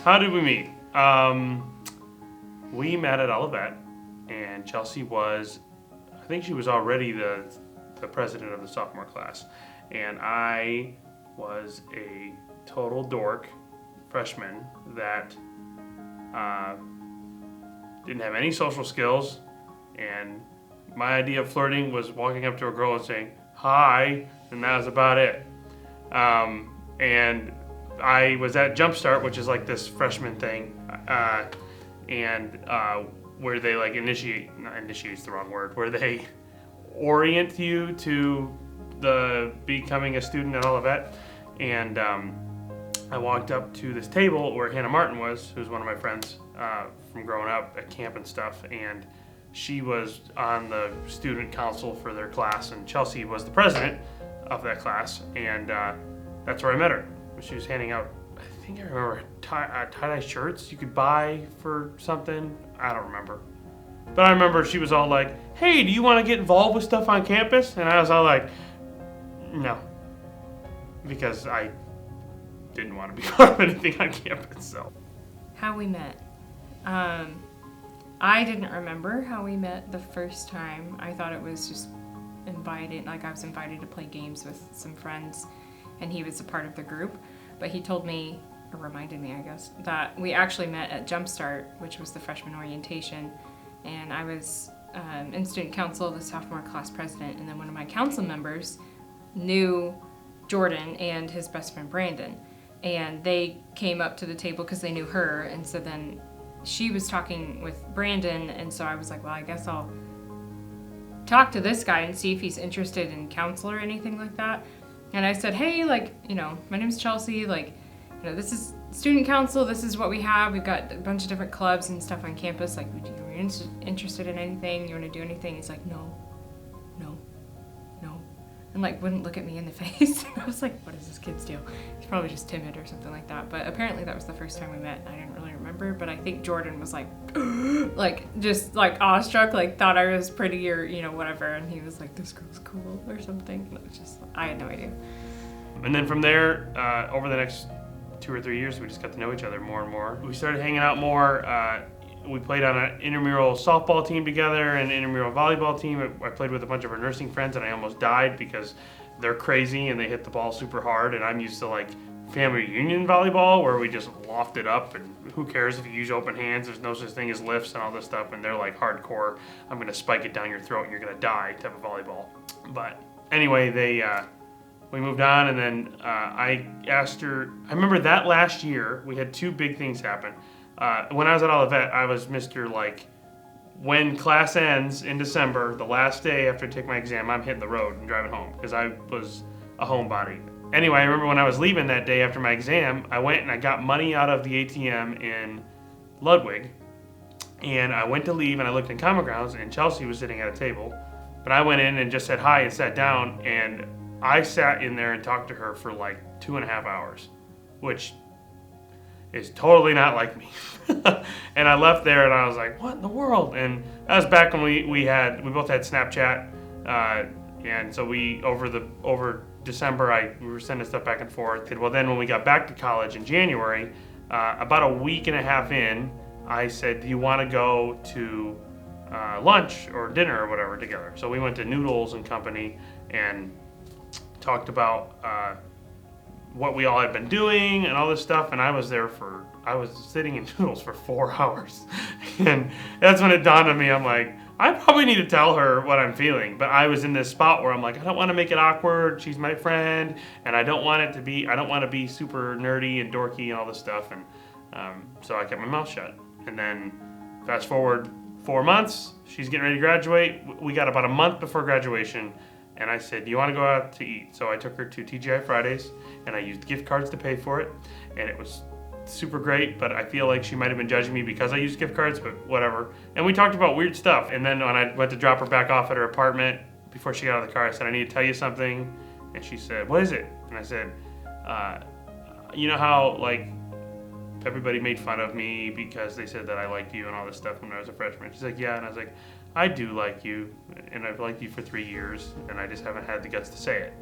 How did we meet? We met at Olivet, and Chelsea was, I think she was already the president of the sophomore class, and I was a total dork freshman that didn't have any social skills, and my idea of flirting was walking up to a girl and saying hi, and that was about it. And I was at Jumpstart, which is like this freshman thing, and where they like initiate's the wrong word, where they orient you to the becoming a student at Olivet. And I walked up to this table where Hannah Martin was, who's one of my friends from growing up at camp and stuff, and she was on the student council for their class, and Chelsea was the president of that class, and that's where I met her. She was handing out, I think I remember, tie-dye shirts you could buy for something. I don't remember. But I remember she was all like, hey, do you want to get involved with stuff on campus? And I was all like, no. Because I didn't want to be part of anything on campus, so. How we met. I didn't remember how we met the first time. I thought it was just invited, like I was invited to play games with some friends, and he was a part of the group. But he told me, or reminded me, I guess, that we actually met at Jumpstart, which was the freshman orientation, and I was in student council, the sophomore class president, and then one of my council members knew Jordan and his best friend Brandon, and they came up to the table because they knew her, and so then she was talking with Brandon, and so I was like, well, I guess I'll talk to this guy and see if he's interested in council or anything like that. And I said, hey, like, you know, my name's Chelsea, like, you know, this is student council, this is what we have, we've got a bunch of different clubs and stuff on campus, like, are you interested in anything, you want to do anything? He's like, no, and like wouldn't look at me in the face. I was like, what does this kid's deal? He's probably just timid or something like that. But apparently that was the first time we met. I didn't really remember, but I think Jordan was like, like just like awestruck, like thought I was pretty or, you know, whatever. And he was like, this girl's cool or something. And it was just, I had no idea. And then from there, over the next 2 or 3 years, we just got to know each other more and more. We started hanging out more. We played on an intramural softball team together and an intramural volleyball team. I played with a bunch of our nursing friends, and I almost died because they're crazy and they hit the ball super hard, and I'm used to like family reunion volleyball where we just loft it up, and who cares if you use open hands, there's no such thing as lifts and all this stuff, and they're like hardcore, I'm gonna spike it down your throat and you're gonna die type of volleyball. But anyway, we moved on, and then I asked her, I remember that last year we had 2 big things happen. When I was at Olivet, I was Mr. like, when class ends in December, the last day after I take my exam, I'm hitting the road and driving home because I was a homebody. Anyway, I remember when I was leaving that day after my exam, I went and I got money out of the ATM in Ludwig, and I went to leave and I looked in Common Grounds and Chelsea was sitting at a table, but I went in and just said hi and sat down, and I sat in there and talked to her for like 2.5 hours, which is totally not like me. And I left there and I was like, what in the world? And that was back when we both had Snapchat, and so over December we were sending stuff back and forth. And well, then when we got back to college in January, about a week and a half in, I said, do you want to go to lunch or dinner or whatever together? So we went to Noodles and Company and talked about what we all had been doing and all this stuff, and I was sitting in Noodles for 4 hours. And that's when it dawned on me, I'm like, I probably need to tell her what I'm feeling, but I was in this spot where I'm like, I don't want to make it awkward, she's my friend, and I don't want to be super nerdy and dorky and all this stuff, and so I kept my mouth shut. And then fast forward 4 months, she's getting ready to graduate, we got about a month before graduation, and I said, do you want to go out to eat? So I took her to TGI Fridays, and I used gift cards to pay for it, and it was super great, but I feel like she might have been judging me because I used gift cards, but whatever. And we talked about weird stuff, and then when I went to drop her back off at her apartment, before she got out of the car, I said, I need to tell you something, and she said, what is it? And I said, you know how, like, everybody made fun of me because they said that I liked you and all this stuff when I was a freshman? She's like, yeah, and I was like, I do like you, and I've liked you for 3 years, and I just haven't had the guts to say it.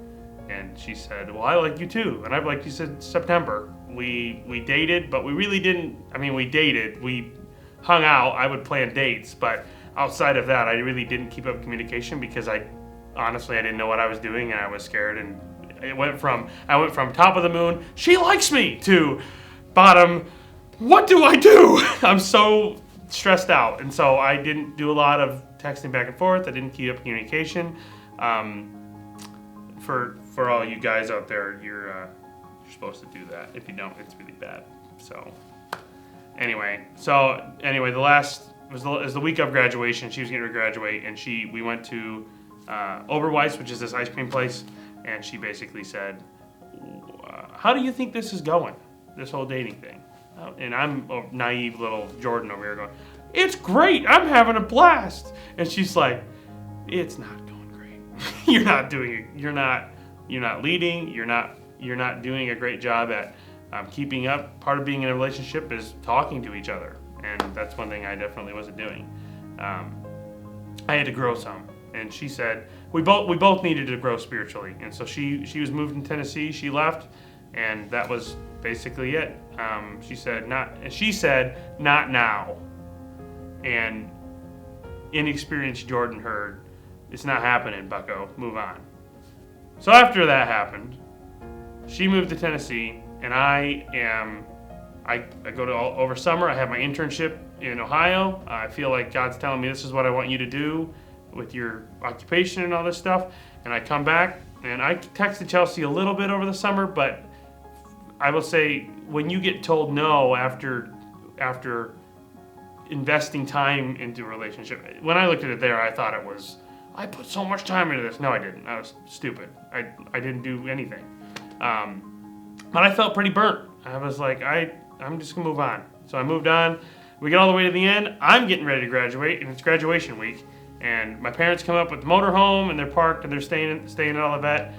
And she said, well, I like you too. And I've liked you since September. We dated, but we really didn't. I mean, we dated. We hung out. I would plan dates, but outside of that, I really didn't keep up communication because honestly, I didn't know what I was doing and I was scared. And I went from top of the moon, she likes me, to bottom, what do I do? I'm so stressed out. And so I didn't do a lot of texting back and forth. I didn't keep up communication. For all you guys out there, you're supposed to do that. If you don't, it's really bad. So anyway, the last was the week of graduation. She was getting ready to graduate, and we went to Oberweis, which is this ice cream place, and she basically said, how do you think this is going, this whole dating thing? And I'm a naive little Jordan over here going, it's great, I'm having a blast. And she's like, it's not going great. You're not leading, you're not doing a great job at keeping up. Part of being in a relationship is talking to each other, and that's one thing I definitely wasn't doing. I had to grow some, and she said we both needed to grow spiritually, and so she was moved in Tennessee. She left, and that was basically it. She said not now, and inexperienced Jordan heard, it's not happening, bucko, move on. So after that happened, she moved to Tennessee, and I go to over summer. I have my internship in Ohio. I feel like God's telling me this is what I want you to do with your occupation and all this stuff. And I come back, and I texted Chelsea a little bit over the summer, but I will say when you get told no after investing time into a relationship, when I looked at it there, I thought it was, I put so much time into this. No, I didn't. I was stupid. I didn't do anything. But I felt pretty burnt. I was like, I'm just gonna move on. So I moved on. We get all the way to the end. I'm getting ready to graduate, and it's graduation week. And my parents come up with the motorhome, and they're parked, and they're staying at Olivet.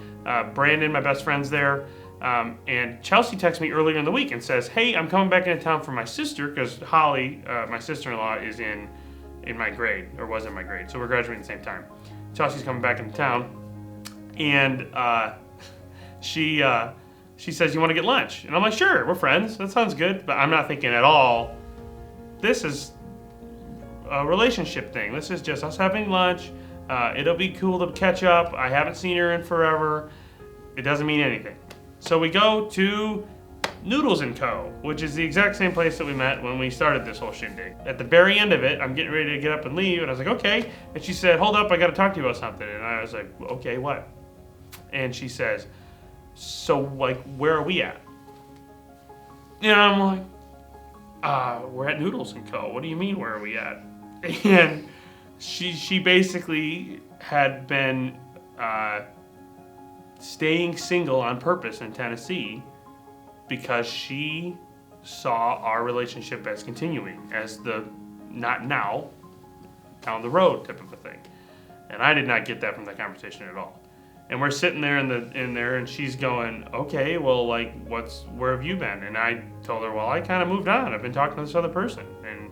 Brandon, my best friend's there. And Chelsea texts me earlier in the week and says, hey, I'm coming back into town for my sister, because Holly, my sister-in-law, is in my grade, or was in my grade. So we're graduating at the same time. Chelsea's coming back into town, and she says, you want to get lunch? And I'm like, sure, we're friends. That sounds good. But I'm not thinking at all, this is a relationship thing. This is just us having lunch. It'll be cool to catch up. I haven't seen her in forever. It doesn't mean anything. So we go to Noodles & Co., which is the exact same place that we met when we started this whole shindig. At the very end of it, I'm getting ready to get up and leave, and I was like, okay. And she said, hold up, I got to talk to you about something. And I was like, okay, what? And she says, so, like, where are we at? And I'm like, we're at Noodles & Co. What do you mean, where are we at? And she basically had been staying single on purpose in Tennessee because she saw our relationship as continuing, as the not now, down the road type of a thing. And I did not get that from the conversation at all. And we're sitting there in there, and she's going, okay, well, like, where have you been? And I told her, well, I kind of moved on. I've been talking to this other person. And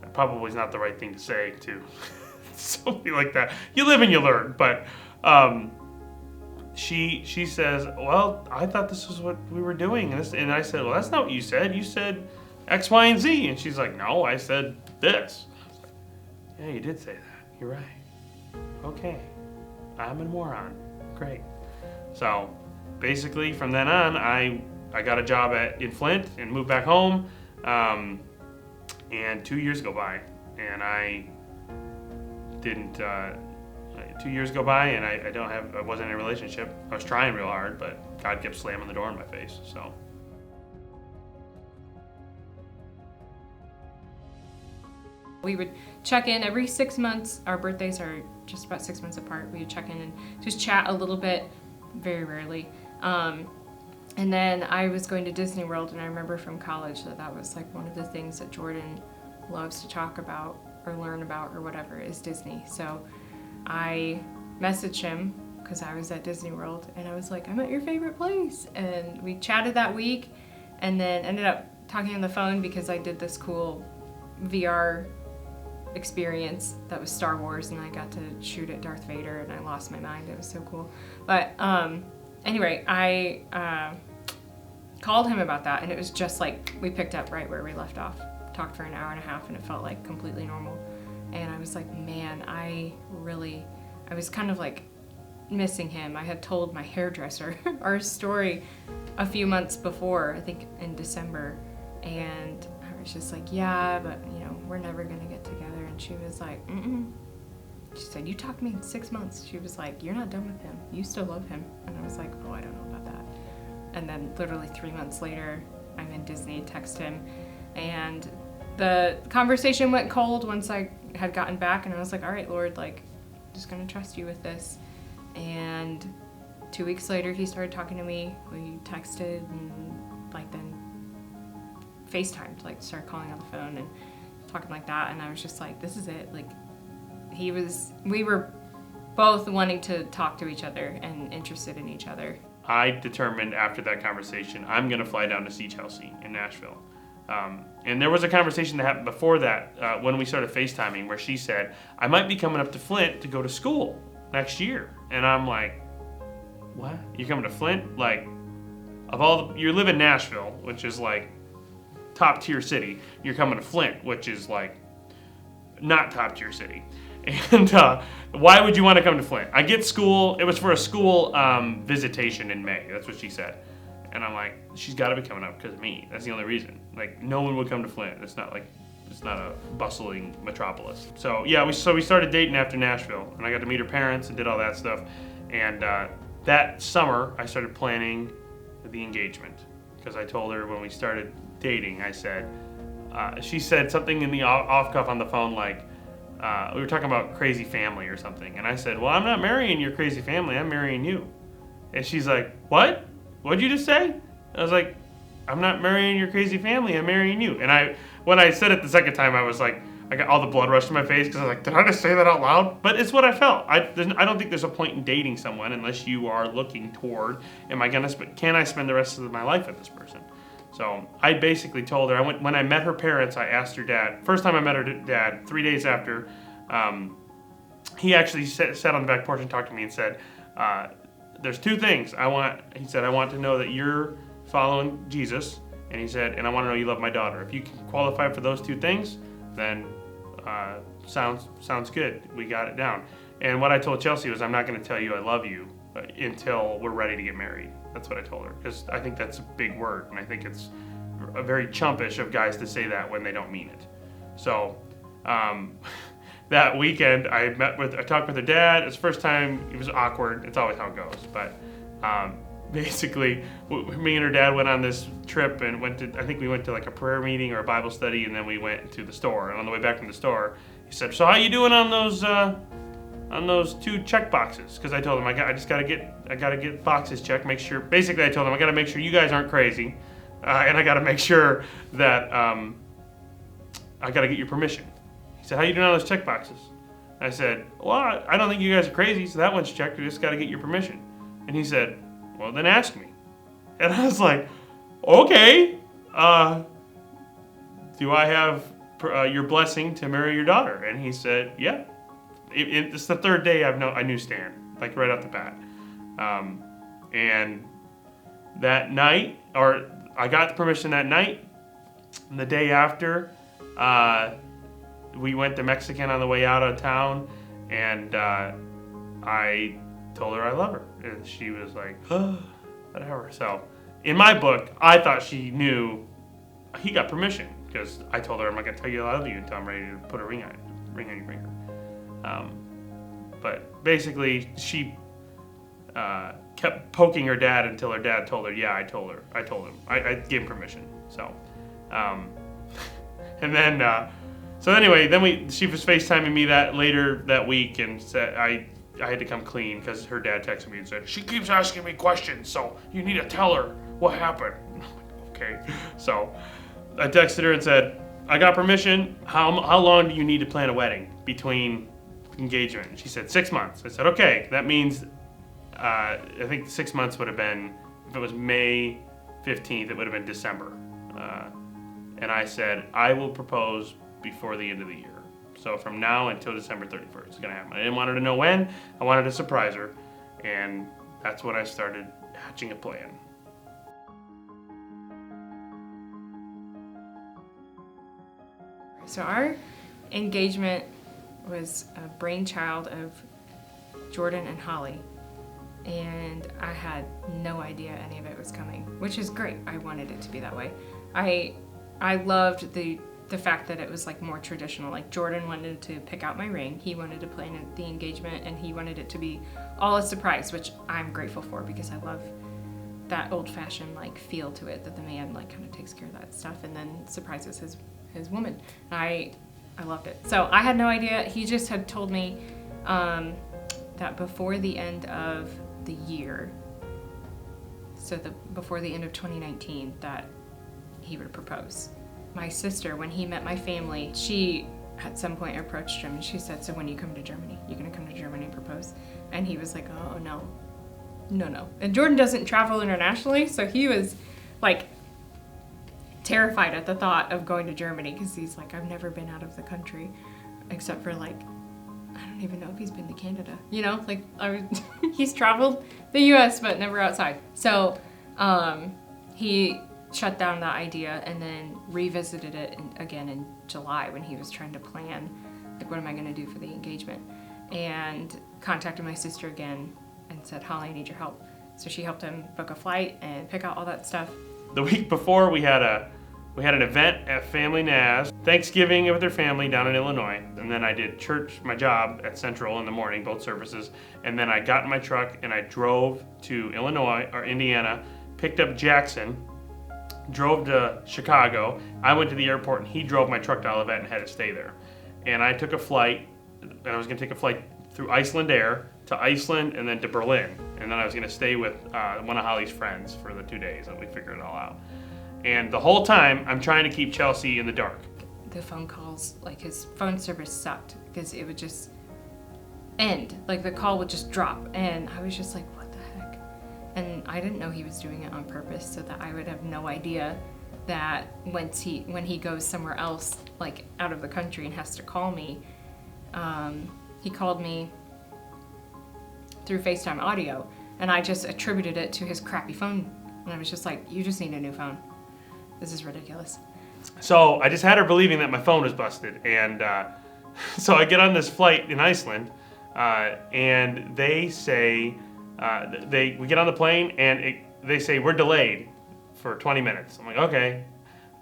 that probably is not the right thing to say to somebody like that. You live and you learn. But she says, well, I thought this was what we were doing. And I said, well, that's not what you said. You said X, Y, and Z. And she's like, no, I said this. I was like, yeah, you did say that. You're right. Okay. I'm a moron. Great. So basically from then on, I got a job in Flint and moved back home. And 2 years go by, and I didn't. 2 years go by, and I wasn't in a relationship. I was trying real hard, but God kept slamming the door in my face. So. We would check in every 6 months. Our birthdays are just about 6 months apart. We would check in and just chat a little bit, very rarely. And then I was going to Disney World, and I remember from college that was like one of the things that Jordan loves to talk about or learn about or whatever is Disney. So I messaged him because I was at Disney World, and I was like, I'm at your favorite place. And we chatted that week, and then ended up talking on the phone because I did this cool VR experience that was Star Wars, and I got to shoot at Darth Vader, and I lost my mind. It was so cool. But anyway, I called him about that, and it was just like we picked up right where we left off. Talked for an hour and a half, and it felt like completely normal. And I was like, man, I was kind of like missing him. I had told my hairdresser our story a few months before, I think in December, and I was just like, yeah, but we're never gonna get together. And she was like, mm-mm. She said, you talked to me in 6 months. She was like, you're not done with him. You still love him. And I was like, oh, I don't know about that. And then literally 3 months later, I'm in Disney, text him, and the conversation went cold once I had gotten back, and I was like, all right, Lord, like, I'm just gonna trust you with this. And 2 weeks later, he started talking to me. We texted and like then FaceTimed, like started calling on the phone and talking like that. And I was just like, this is it. Like, we were both wanting to talk to each other and interested in each other. I determined after that conversation, I'm going to fly down to see Chelsea in Nashville. And there was a conversation that happened before that when we started FaceTiming where she said, I might be coming up to Flint to go to school next year. And I'm like, what? You're coming to Flint? Like, you live in Nashville, which is like top tier city. You're coming to Flint, which is like not top tier city. And why would you want to come to Flint? I get school. It was for a school visitation in May. That's what she said. And I'm like, she's got to be coming up because of me. That's the only reason. Like, no one would come to Flint. It's not a bustling metropolis. So yeah, we started dating after Nashville, and I got to meet her parents and did all that stuff. And that summer, I started planning the engagement because I told her when we started dating, I said, she said something in the off cuff on the phone like, we were talking about crazy family or something. And I said, well, I'm not marrying your crazy family. I'm marrying you. And she's like, what? What'd you just say? I was like, I'm not marrying your crazy family. I'm marrying you. And when I said it the second time, I was like, I got all the blood rush to my face because I was like, did I just say that out loud? But it's what I felt. I don't think there's a point in dating someone unless you are looking toward, can I spend the rest of my life with this person? So I basically told her, when I met her parents, I asked her dad. First time I met her dad, 3 days after, he actually sat on the back porch and talked to me and said, there's two things. He said, I want to know that you're following Jesus. And he said, and I want to know you love my daughter. If you can qualify for those two things, then sounds good. We got it down. And what I told Chelsea was, I'm not going to tell you I love you until we're ready to get married. That's what I told her, because I think that's a big word, and I think it's a very chumpish of guys to say that when they don't mean it. So that weekend, I talked with her dad. It's the first time. It was awkward. It's always how it goes. But basically, me and her dad went on this trip and I think we went to like a prayer meeting or a Bible study, and then we went to the store. And on the way back from the store, he said, "So how you doing on those two check boxes?" Because I told him I gotta get boxes checked. Make sure. Basically, I told him I gotta make sure you guys aren't crazy, and I gotta make sure that I gotta get your permission. He said, "How you doing on those check boxes?" I said, "Well, I don't think you guys are crazy, so that one's checked. We just gotta get your permission." And he said, "Well, then ask me." And I was like, "Okay, do I have your blessing to marry your daughter?" And he said, "Yeah." It's the third day I knew Stan, like right off the bat. And that night, or I got the permission that night, and the day after, we went to Mexican on the way out of town, and I told her I love her. And she was like, oh, whatever. So in my book, I thought she knew he got permission, because I told her I'm not going to tell you I love you until I'm ready to put a ring on your finger. But basically, she kept poking her dad until her dad told her, yeah, I told him. I gave him permission. So, and then, so anyway, she was FaceTiming me later that week and said I had to come clean because her dad texted me and said, she keeps asking me questions, so you need to tell her what happened. I'm like, okay. So I texted her and said, I got permission. How long do you need to plan a wedding between engagement? And she said 6 months. I said, okay, that means I think 6 months would have been, if it was May 15th, it would have been December. And I said, I will propose before the end of the year. So from now until December 31st, it's going to happen. I didn't want her to know when. I wanted to surprise her. And that's when I started hatching a plan. So our engagement was a brainchild of Jordan and Holly, and I had no idea any of it was coming, which is great. I wanted it to be that way. I loved the fact that it was like more traditional. Like Jordan wanted to pick out my ring, he wanted to plan the engagement, and he wanted it to be all a surprise, which I'm grateful for because I love that old-fashioned like feel to it, that the man like kind of takes care of that stuff and then surprises his woman. I loved it. So I had no idea. He just had told me that before the end of the year, so before the end of 2019, that he would propose. My sister, when he met my family, she at some point approached him and she said, so when you come to Germany, you're gonna come to Germany and propose? And he was like, oh no. And Jordan doesn't travel internationally, so he was like terrified at the thought of going to Germany because he's like, I've never been out of the country except for like, I don't even know if he's been to Canada, you know, like he's traveled the US but never outside. So he shut down that idea and then revisited it again in July when he was trying to plan, like, what am I going to do for the engagement? And contacted my sister again and said, Holly, I need your help. So she helped him book a flight and pick out all that stuff. The week before, we had an event at Family Naz, Thanksgiving with their family down in Illinois, and then I did church, my job at Central in the morning, both services, and then I got in my truck and I drove to Illinois or Indiana, picked up Jackson, drove to Chicago. I went to the airport and he drove my truck to Olivet and had to stay there. And I took a flight, and I was going to take a flight through Iceland Air to Iceland and then to Berlin. And then I was going to stay with one of Holly's friends for the 2 days and we figured it all out. And the whole time I'm trying to keep Chelsea in the dark. The phone calls, like his phone service sucked because it would just end. Like the call would just drop and I was just like, what the heck? And I didn't know he was doing it on purpose so that I would have no idea that when he goes somewhere else, like out of the country and has to call me, he called me through FaceTime audio and I just attributed it to his crappy phone. And I was just like, you just need a new phone. This is ridiculous. So I just had her believing that my phone was busted. And so I get on this flight in Iceland and they say, we get on the plane and they say, we're delayed for 20 minutes. I'm like, okay.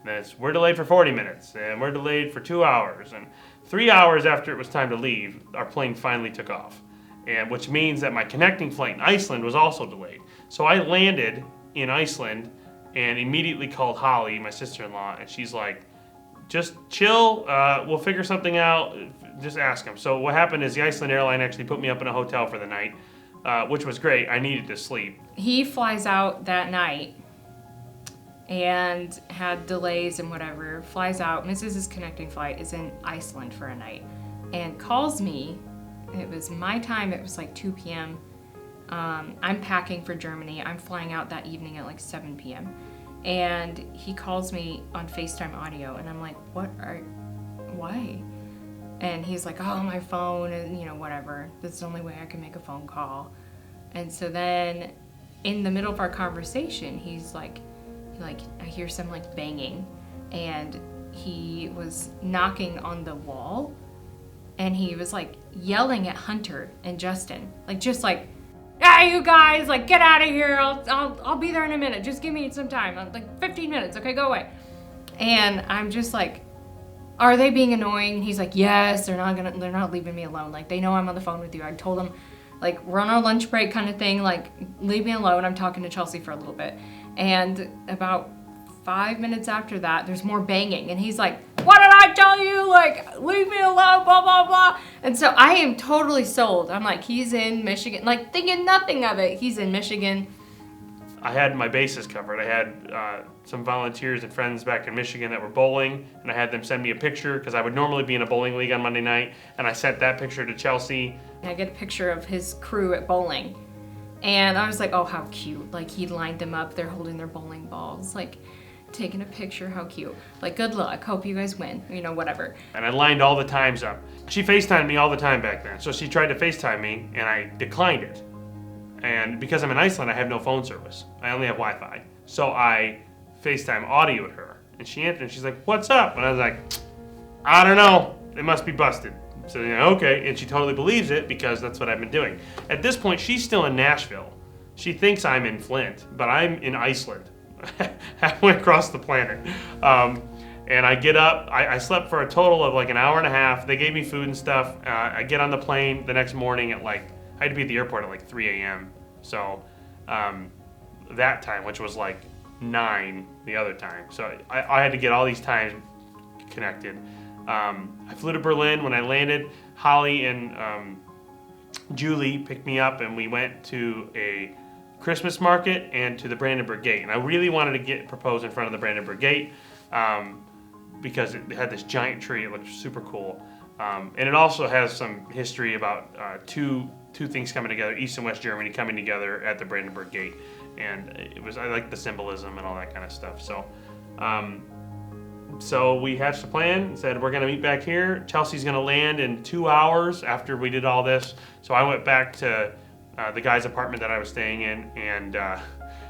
Then we're delayed for 40 minutes and we're delayed for 2 hours. And 3 hours after it was time to leave, our plane finally took off. And which means that my connecting flight in Iceland was also delayed. So I landed in Iceland and immediately called Holly, my sister-in-law, and she's like, just chill, we'll figure something out, just ask him. So what happened is the Iceland airline actually put me up in a hotel for the night, which was great. I needed to sleep. He flies out that night and had delays and whatever, flies out, misses his connecting flight, is in Iceland for a night, and calls me. It was my time, it was like 2 p.m. I'm packing for Germany. I'm flying out that evening at like 7 p.m. And he calls me on FaceTime audio and I'm like, why? And he's like, oh, my phone and whatever. That's the only way I can make a phone call. And so then in the middle of our conversation, he's like, I hear some like banging and he was knocking on the wall and he was like yelling at Hunter and Justin, like just like, hey, you guys, like, get out of here. I'll be there in a minute. Just give me some time. Like 15 minutes. Okay, go away. And I'm just like, are they being annoying? And he's like, yes, they're not leaving me alone. Like, they know I'm on the phone with you. I told them, like, we're on our lunch break kind of thing. Like, leave me alone. I'm talking to Chelsea for a little bit. And about 5 minutes after that, there's more banging. And he's like, what did I tell you? Like, leave me alone, blah, blah, blah. And so I am totally sold. I'm like, he's in Michigan. Like, thinking nothing of it. He's in Michigan. I had my bases covered. I had some volunteers and friends back in Michigan that were bowling, and I had them send me a picture because I would normally be in a bowling league on Monday night, and I sent that picture to Chelsea. And I get a picture of his crew at bowling. And I was like, oh, how cute. Like, he lined them up. They're holding their bowling balls. Like, taking a picture, how cute. Like, good luck, hope you guys win, whatever. And I lined all the times up. She FaceTimed me all the time back then. So she tried to FaceTime me and I declined it. And because I'm in Iceland, I have no phone service. I only have Wi-Fi. So I FaceTime audioed her. And she answered, and she's like, "What's up?" And I was like, "I don't know. It must be busted." So, okay. And she totally believes it because that's what I've been doing. At this point, she's still in Nashville. She thinks I'm in Flint, but I'm in Iceland. Halfway across the planet. And I get up. I slept for a total of like an hour and a half. They gave me food and stuff. I get on the plane the next morning at like, I had to be at the airport at like 3 a.m. So that time, which was like 9 the other time. So I had to get all these times connected. I flew to Berlin. When I landed, Holly and Julie picked me up, and we went to a Christmas market and to the Brandenburg Gate. And I really wanted to get proposed in front of the Brandenburg Gate because it had this giant tree. It looked super cool. And it also has some history about two things coming together, East and West Germany coming together at the Brandenburg Gate. And I like the symbolism and all that kind of stuff. So we hatched a plan and said, we're going to meet back here. Chelsea's going to land in 2 hours after we did all this. So I went back to the guy's apartment that I was staying in, and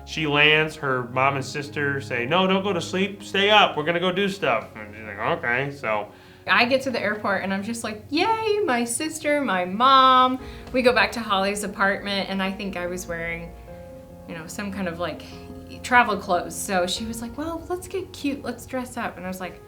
she lands. Her mom and sister say, "No, don't go to sleep. Stay up. We're going to go do stuff." And she's like, "Okay." So I get to the airport and I'm just like, yay, my sister, my mom. We go back to Holly's apartment, and I think I was wearing, some kind of like travel clothes. So she was like, "Well, let's get cute. Let's dress up." And I was like,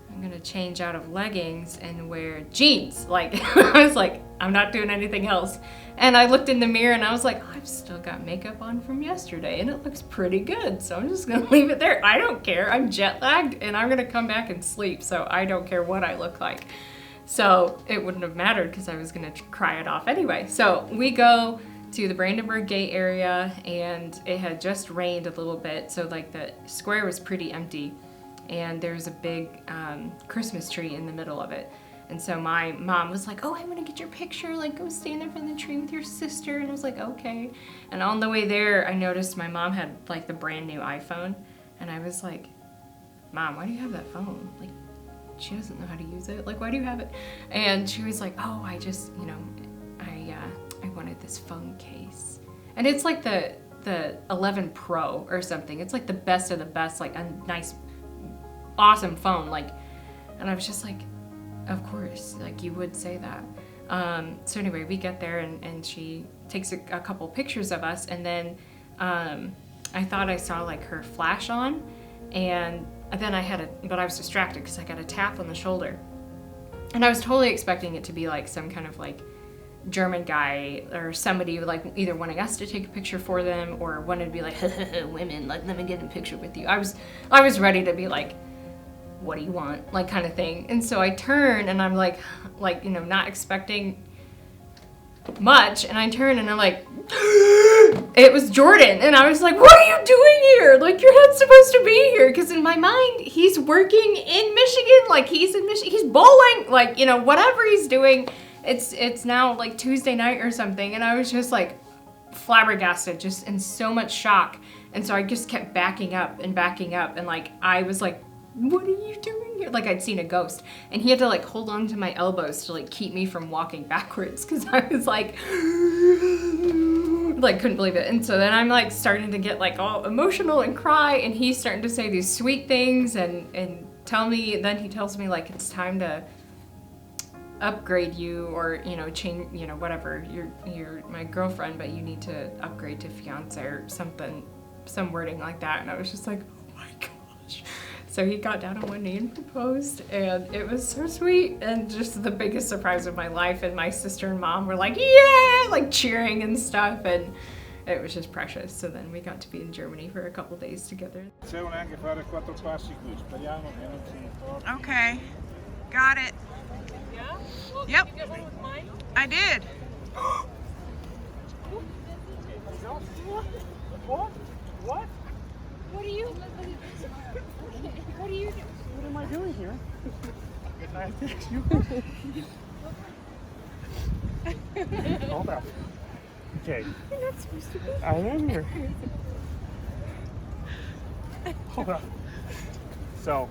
I'm gonna change out of leggings and wear jeans. Like, I was like, I'm not doing anything else. And I looked in the mirror and I was like, I've still got makeup on from yesterday and it looks pretty good. So I'm just gonna leave it there. I don't care. I'm jet lagged and I'm gonna come back and sleep. So I don't care what I look like. So it wouldn't have mattered because I was gonna cry it off anyway. So we go to the Brandenburg Gate area, and it had just rained a little bit. So like the square was pretty empty. And there's a big Christmas tree in the middle of it. And so my mom was like, "Oh, I want to get your picture. Like, go stand in front of the tree with your sister." And I was like, "Okay." And on the way there, I noticed my mom had like the brand new iPhone. And I was like, "Mom, why do you have that phone? Like, she doesn't know how to use it. Like, why do you have it?" And she was like, "Oh, I just, I wanted this phone case." And it's like the 11 Pro or something. It's like the best of the best, like a nice, awesome phone. Like, and I was just like, of course, like you would say that. So anyway, we get there and she takes a couple pictures of us, and then I thought I saw like her flash on, and then but I was distracted because I got a tap on the shoulder, and I was totally expecting it to be like some kind of like German guy or somebody like either wanting us to take a picture for them or wanted to be like, "Women, like, let me get a picture with you." I was ready to be like, "What do you want?" like kind of thing. And so I turn and I'm like, not expecting much, and I turn and I'm like, it was Jordan, and I was like, "What are you doing here? Like, you're not supposed to be here." Because in my mind, he's working in Michigan, like he's in Michigan, he's bowling, like, whatever he's doing. It's now like Tuesday night or something, and I was just like flabbergasted, just in so much shock. And so I just kept backing up, and like I was like, "What are you doing here?" Like I'd seen a ghost, and he had to like hold on to my elbows to like keep me from walking backwards because I was like couldn't believe it. And so then I'm like starting to get like all emotional and cry, and he's starting to say these sweet things and then he tells me like it's time to upgrade you, or change, whatever, you're my girlfriend, but you need to upgrade to fiance or something, some wording like that. And I was just like, oh my gosh. So he got down on one knee and proposed, and it was so sweet and just the biggest surprise of my life. And my sister and mom were like, "Yeah!" like cheering and stuff, and it was just precious. So then we got to be in Germany for a couple days together. Okay, got it. Yeah? Well, Yep. did you get one with mine? I did. What? What? What are you? What are you doing? What am I doing here? Can I fix you? Hold up. Okay. You're not supposed to be. I am here. Hold up. So,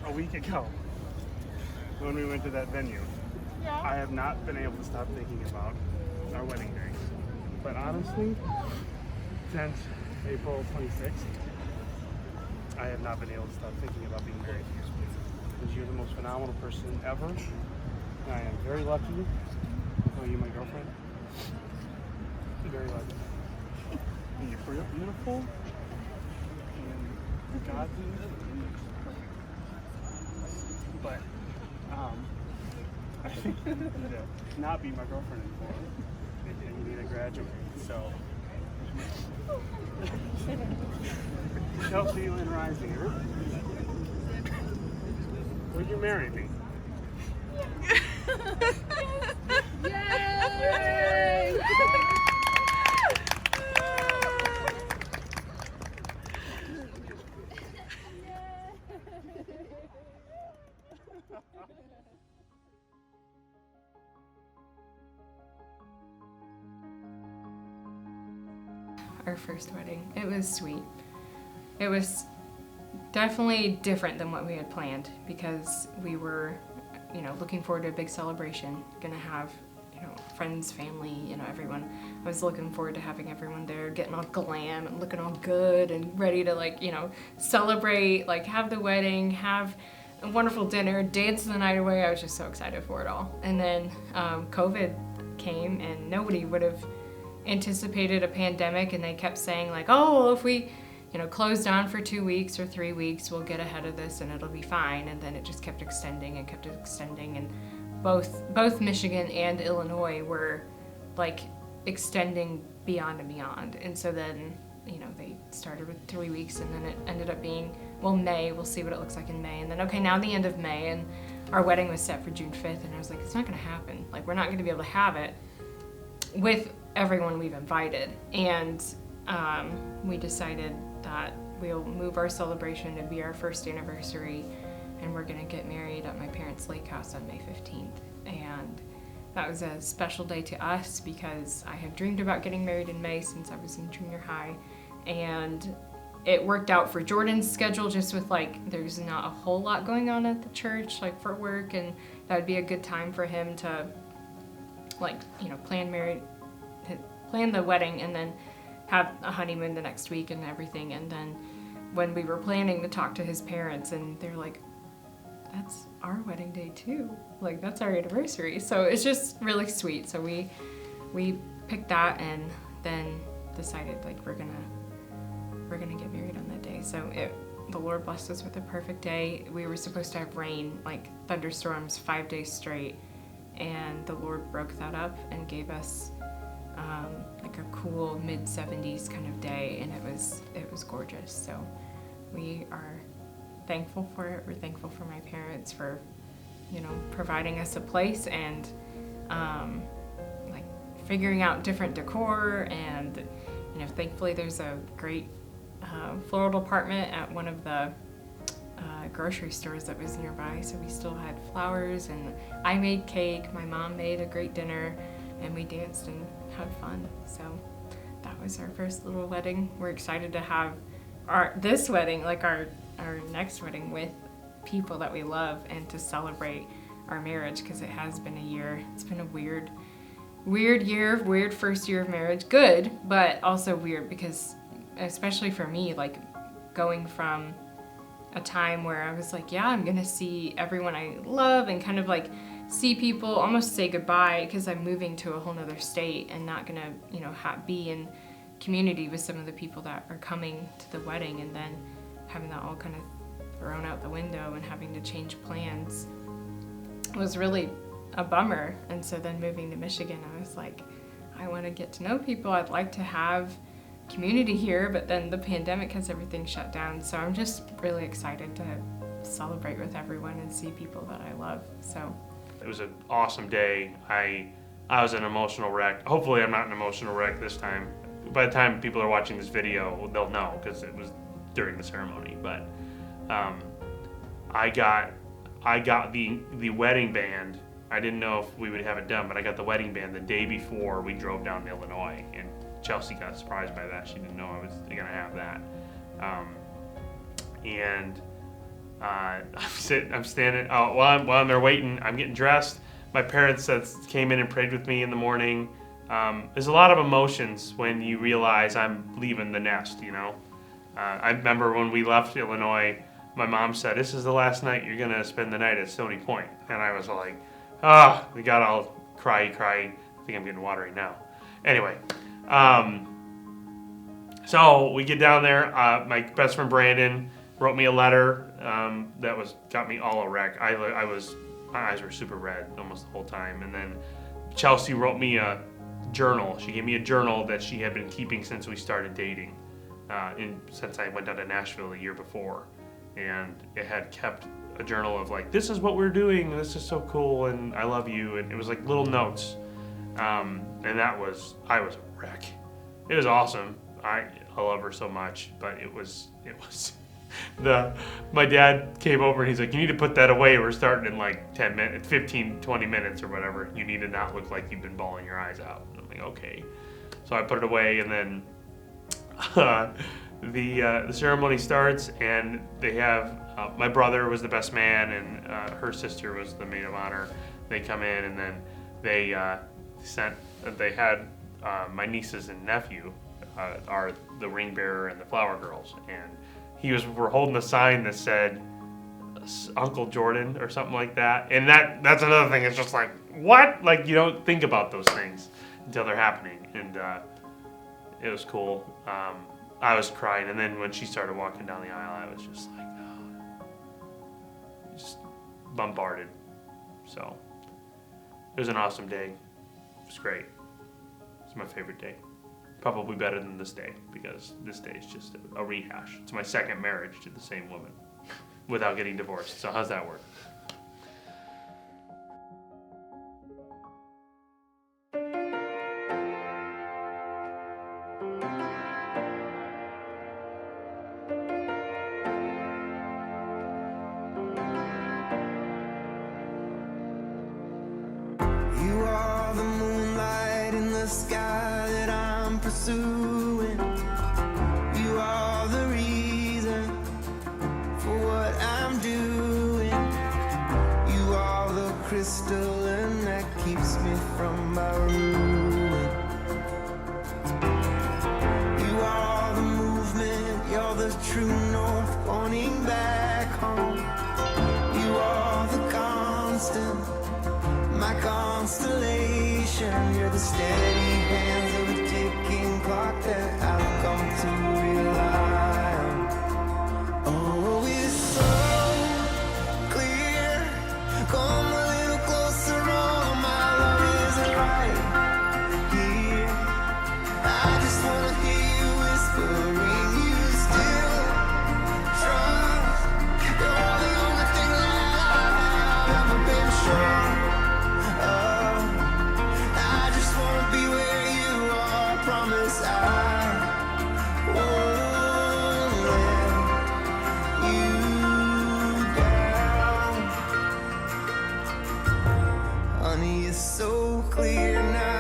a week ago, when we went to that venue, I have not been able to stop thinking about our wedding day. But honestly, since April 26th, I have not been able to stop thinking about being married. Because you're the most phenomenal person ever. And I am very lucky to call you my girlfriend. Very lucky. And you're beautiful. And godly. But, I think you need to not be my girlfriend anymore. And you need to graduate. So, Chelsea Lynn Reisinger, will you marry me? Yay! Our first wedding. It was sweet. It was definitely different than what we had planned because we were, looking forward to a big celebration. Gonna have, friends, family, everyone. I was looking forward to having everyone there, getting all glam and looking all good and ready to celebrate, have the wedding, have a wonderful dinner, dance the night away. I was just so excited for it all. And then COVID came and nobody would have anticipated a pandemic, and they kept saying if we close down for 2 weeks or 3 weeks, we'll get ahead of this and it'll be fine. And then it just kept extending and both Michigan and Illinois were extending beyond and beyond. And so then they started with 3 weeks, and then it ended up being May. We'll see what it looks like in May. And then now the end of May, and our wedding was set for June 5th, and I was like, it's not gonna happen. We're not gonna be able to have it with everyone we've invited. And we decided that we'll move our celebration to be our first anniversary, and we're gonna get married at my parents' lake house on May 15th. And that was a special day to us because I had dreamed about getting married in May since I was in junior high, and it worked out for Jordan's schedule just with there's not a whole lot going on at the church for work, and that would be a good time for him to plan the wedding and then have a honeymoon the next week and everything. And then when we were planning to talk to his parents, and they're like, that's our wedding day too. That's our anniversary. So it's just really sweet. So we picked that and then decided we're gonna get married on that day. So the Lord blessed us with a perfect day. We were supposed to have rain, thunderstorms 5 days straight, and the Lord broke that up and gave us a cool mid-70s kind of day, and it was gorgeous. So we are thankful for it. We're thankful for my parents for providing us a place and figuring out different decor, and thankfully there's a great floral department at one of the grocery stores that was nearby, so we still had flowers, and I made cake, my mom made a great dinner, and we danced and had fun. So that was our first little wedding. We're excited to have this wedding, our next wedding, with people that we love and to celebrate our marriage, because it has been a year. It's been a weird year, weird first year of marriage. Good, but also weird because, especially for me, going from a time where I was I'm gonna see everyone I love and kind of see people, almost say goodbye, because I'm moving to a whole nother state and not gonna, be in community with some of the people that are coming to the wedding, and then having that all kind of thrown out the window and having to change plans was really a bummer. And so then moving to Michigan, I was I want to get to know people. I'd like to have community here, but then the pandemic has everything shut down. So I'm just really excited to celebrate with everyone and see people that I love. So it was an awesome day. I was an emotional wreck. Hopefully I'm not an emotional wreck this time. By the time people are watching this video, they'll know because it was during the ceremony. But I got the wedding band. I didn't know if we would have it done, but I got the wedding band the day before we drove down to Illinois, and Chelsea got surprised by that. She didn't know I was gonna have that. I'm standing while I'm there waiting. I'm getting dressed. My parents came in and prayed with me in the morning. there's a lot of emotions when you realize I'm leaving the nest, you know. I remember when we left Illinois, my mom said, "This is the last night you're gonna spend the night at Stony Point." And I was like, we got all cry. I think I'm getting watery now. Anyway, so we get down there. My best friend Brandon wrote me a letter that got me all a wreck. My eyes were super red almost the whole time. And then Chelsea wrote me a journal. She gave me a journal that she had been keeping since we started dating, since I went down to Nashville the year before. And it had kept a journal of like, this is what we're doing, and this is so cool, and I love you, and it was like little notes. And I was a wreck. It was awesome. I love her so much, but it was my dad came over and he's like, you need to put that away. We're starting in like 10 minutes, 15, 20 minutes or whatever. You need to not look like you've been bawling your eyes out. And I'm like, okay. So I put it away, and then the ceremony starts, and they have my brother was the best man, and her sister was the maid of honor. They come in, and then they had my nieces and nephew are the ring bearer and the flower girls, and we're holding a sign that said Uncle Jordan or something like that. And that's another thing. It's just like, what? Like, you don't think about those things until they're happening. And it was cool. I was crying, and then when she started walking down the aisle, I was just like, just bombarded. So it was an awesome day. It was great. It's my favorite day. Probably better than this day, because this day is just a rehash. It's my second marriage to the same woman without getting divorced. So how's that work? You are the moonlight in the sky that I'm pursuing. You are the reason for what I'm doing. You are the crystalline that keeps me from my ruin. You are the movement, you're the true north pointing back home. You are the constant, my constellation. You're the steady hands of a ticking clock that I've come to rely on. Oh, it's so clear. Come a little closer, all my love is right here. I just wanna hear you whispering, you still trust. You're the only thing that I've ever been sure. Promise I won't let you down. Honey, it's so clear now.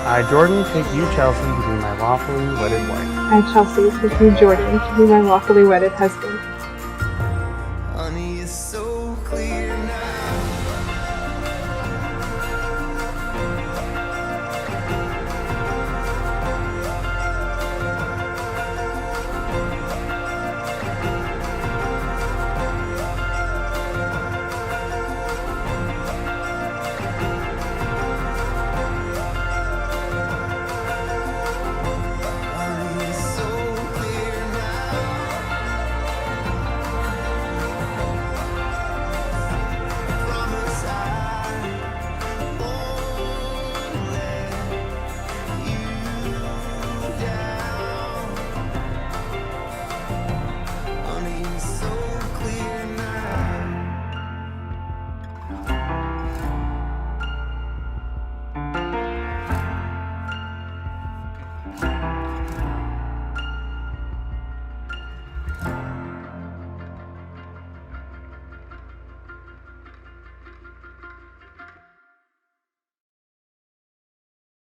I, Jordan, take you, Chelsea, to be my lawfully wedded wife. I, Chelsea, take you, Jordan, to be my lawfully wedded husband.